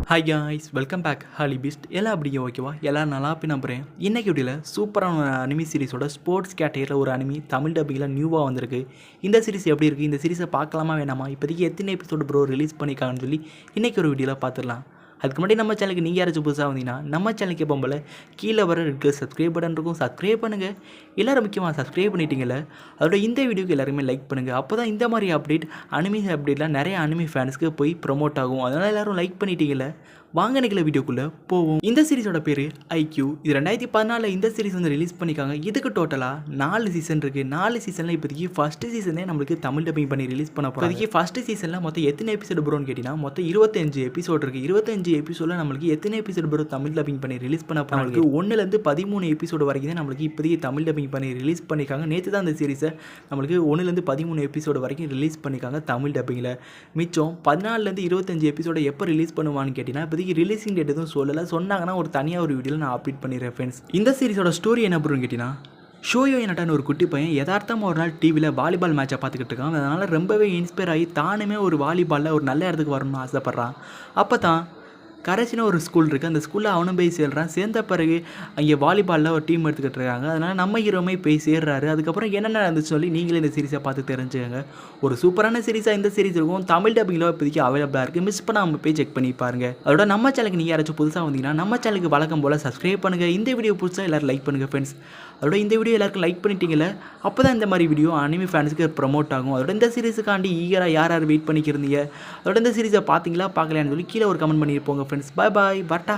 Hi guys, welcome back holy beast. எல்லாம் அப்படிங்க ஓகேவா? எல்லாம் நல்லா நம்புகிறேன். இன்னைக்கு வீடியோவில் சூப்பரான ஒரு அனிமி சீரிஸோட ஸ்போர்ட்ஸ் கேட்டகரியில் ஒரு அனிமி தமிழ் டப்பிங்கில் நியூவாக வந்திருக்கு. இந்த சீரிஸ் எப்படி இருக்குது, இந்த சீரிஸை பார்க்கலாமா வேணாமா, இப்போதைக்கு எத்தனை எபிசோடு ப்ரோ ரிலீஸ் பண்ணியிருக்காங்கன்னு சொல்லி இன்றைக்கி ஒரு வீடியோவில் பார்த்துடலாம். அதுக்கு முன்னாடி நம்ம சேனலுக்கு நீங்கள் யாராச்சும் புதுசாக வந்தீங்கன்னா நம்ம சேனலுக்கு எப்போ கீழே வர இருக்க சப்ஸ்கிரைப் பட்டன் இருக்கும், சப்ஸ்கிரைப் பண்ணுங்கள். எல்லோரும் முக்கியமாக சப்ஸ்கிரைப் பண்ணிட்டீங்களே, அதோட இந்த வீடியோக்கு எல்லாருமே லைக் பண்ணுங்கள். அப்போ தான் இந்த மாதிரி அனிமி அப்டேட்லாம் நிறைய அனிமி ஃபேன்ஸ்க்கு போய் ப்ரொமோட் ஆகும். அதனால் எல்லோரும் லைக் பண்ணிட்டீங்களே. வாங்க நிகழ வீடியோக்குள்ளே போவோம். இந்த சீரிஸோட பேர் ஐக்யூ. இது 2014 இந்த சீரிஸ் வந்து ரிலீஸ் பண்ணியிருக்காங்க. இதுக்கு டோட்டலாக 4 சீசன் இருக்குது. 4 சீசனில் இப்போதைக்கு ஃபஸ்ட்டு சீசனே நம்மளுக்கு தமிழ் டப்பிங் பண்ணி ரிலீஸ் பண்ண போகிறோம். இப்போதைக்கு ஃபஸ்ட்டு சீசனில் மொத்தம் எத்தனை எபிசோடு ப்ரோன்னு கேட்டிங்கன்னா மொத்தம் 25 எபிசோடு இருக்குது. 25 எபிசோடில் நம்மளுக்கு எத்தனை எபிசோடு ப்ரோ தமிழ் டப்பிங் பண்ணி ரிலீஸ் பண்ண போகிறாங்க? நம்மளுக்கு 1லேருந்து 13 எபிசோடு வரைக்கும் தான் நம்மளுக்கு இப்போதைக்கு தமிழ் டப்பிங் பண்ணி ரிலீஸ் பண்ணியிருக்காங்க. நேற்று தான் அந்த சீரிஸை நம்மளுக்கு 1லேருந்து 13 எபிசோடு வரைக்கும் ரிலீஸ் பண்ணியிருக்காங்க தமிழ் டப்பிங்கில். மிச்சம் 14லேருந்து 25 எபிசோடை எப்போ ரிலீஸ் பண்ணுவான்னு கேட்டிங்கன்னா இப்போதைக்கு ரிலீஸிங் டேட் எதுவும் சொல்லலை. சொன்னாங்கன்னா ஒரு தனியாக ஒரு வீடியோவில் நான் அப்டேட் பண்ணிடுறேன் ஃப்ரெண்ட்ஸ். இந்த சீரிஸோட ஸ்டோரி என்ன பண்ணுறோன்னு கேட்டிங்கன்னா, ஷோயோ என்னட்டான ஒரு குட்டி பையன் யதார்த்தமாக ஒரு நாள் டிவியில் வாலிபால் மேட்சை பார்த்துக்கிட்டு இருக்கான். அதனால் ரொம்பவே இன்ஸ்பயர் ஆகி தானுமே ஒரு வாலிபாலில் ஒரு நல்ல இடத்துக்கு வரணும்னு ஆசைப்பட்றான். அப்போ தான் கரைச்சின ஒரு ஸ்கூல் இருக்குது. அந்த ஸ்கூலில் அவனும் போய் சேர்றான். சேர்ந்த பிறகு அங்கே வாலிபாலில் ஒரு டீம் எடுத்துக்கிட்டு இருக்காங்க. அதனால் நம்ம ஹீரோமே போய் சேர்றாரு. அதுக்கப்புறம் என்னென்ன நடந்துச்சு சொல்லி நீங்களே இந்த சீரிஸை பார்த்து தெரிஞ்சுக்கங்க. ஒரு சூப்பரான சீரிஸாக இந்த சீரிஸ் இருக்கும். தமிழ் டப்பிங்கில் இப்போதைக்கு அவைலபிளாக இருக்குது. மிஸ் பண்ணாமல் போய் செக் பண்ணி பாருங்கள். அதோட நம்ம சேனலுக்கு நீங்கள் யாராச்சும் புதுசாக வந்தீங்கன்னா நம்ம சேனலுக்கு வழக்கம் போல் சப்ஸ்கிரைப் பண்ணுங்கள். இந்த வீடியோ புதுசாக எல்லோரும் லைக் பண்ணுங்கள் ஃப்ரெண்ட்ஸ். அதோட இந்த வீடியோ எல்லாருக்கும் லைக் பண்ணிட்டீங்களே, அப்போ தான் இந்த மாதிரி வீடியோ அனிமி ஃபேன்ஸுக்கு ப்ரமோட் ஆகும். அதோட இந்த சீரிஸுக்காண்டி ஈகராக யார் வெயிட் பண்ணிக்கிறீங்க, அதோட இந்த சீரிஸை பார்த்தீங்களா பார்க்கலையான்னு சொல்லி கீழே ஒரு கமெண்ட் பண்ணியிருப்போங்க ஃப்ரெண்ட்ஸ். பாய் பாய், பட்டா.